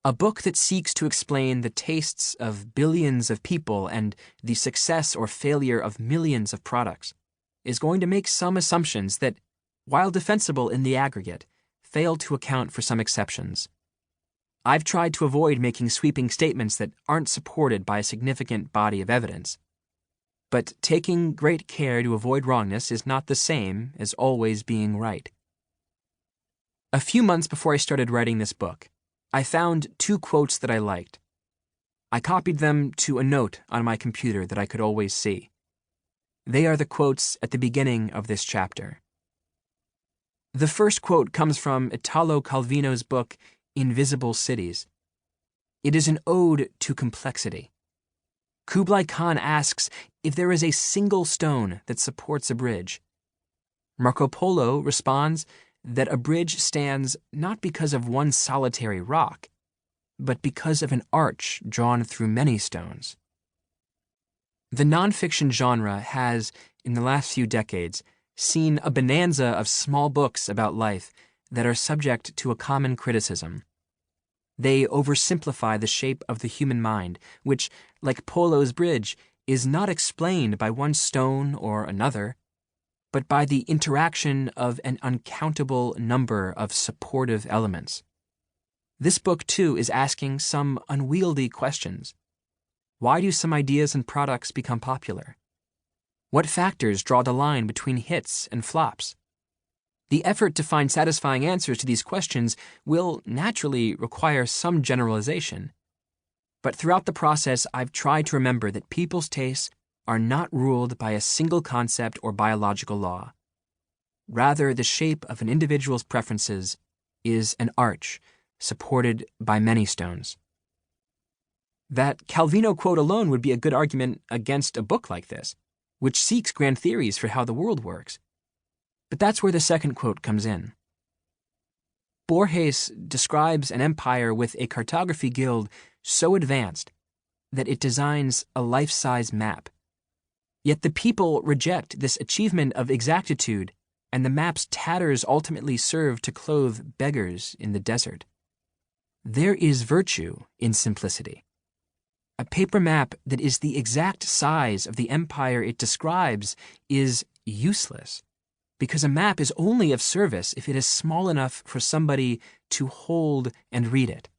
A book that seeks to explain the tastes of billions of people and the success or failure of millions of products is going to make some assumptions that, while defensible in the aggregate, fail to account for some exceptions. I've tried to avoid making sweeping statements that aren't supported by a significant body of evidence. But taking great care to avoid wrongness is not the same as always being right. A few months before I started writing this book, I found 2 quotes that I liked. I copied them to a note on my computer that I could always see. They are the quotes at the beginning of this chapter. The first quote comes from Italo Calvino's book, Invisible Cities. It is an ode to complexity. Kublai Khan asks if there is a single stone that supports a bridge. Marco Polo responds that a bridge stands not because of one solitary rock, but because of an arch drawn through many stones. The nonfiction genre has, in the last few decades, seen a bonanza of small books about life that are subject to a common criticism. They oversimplify the shape of the human mind, which, like Polo's bridge, is not explained by one stone or another, but by the interaction of an uncountable number of supportive elements. This book, too, is asking some unwieldy questions. Why do some ideas and products become popular? What factors draw the line between hits and flops? The effort to find satisfying answers to these questions will naturally require some generalization. But throughout the process, I've tried to remember that people's tastes are not ruled by a single concept or biological law. Rather, the shape of an individual's preferences is an arch supported by many stones. That Calvino quote alone would be a good argument against a book like this, which seeks grand theories for how the world works. But that's where the second quote comes in. Borges describes an empire with a cartography guild so advanced that it designs a life-size map. Yet the people reject this achievement of exactitude, and the map's tatters ultimately serve to clothe beggars in the desert. There is virtue in simplicity. A paper map that is the exact size of the empire it describes is useless, because a map is only of service if it is small enough for somebody to hold and read it.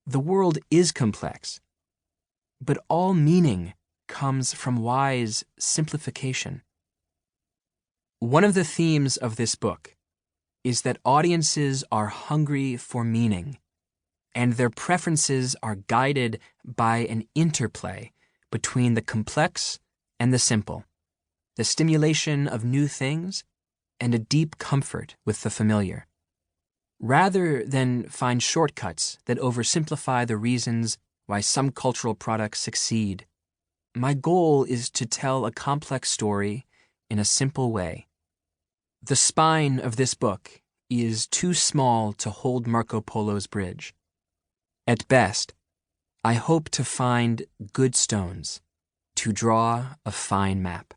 The world is complex, but all meaning comes from wise simplification. One of the themes of this book is that audiences are hungry for meaning, and their preferences are guided by an interplay between the complex and the simple, the stimulation of new things, and a deep comfort with the familiar. Rather than find shortcuts that oversimplify the reasons why some cultural products succeed, my goal is to tell a complex story in a simple way. The spine of this book is too small to hold Marco Polo's bridge. At best, I hope to find good stones to draw a fine map.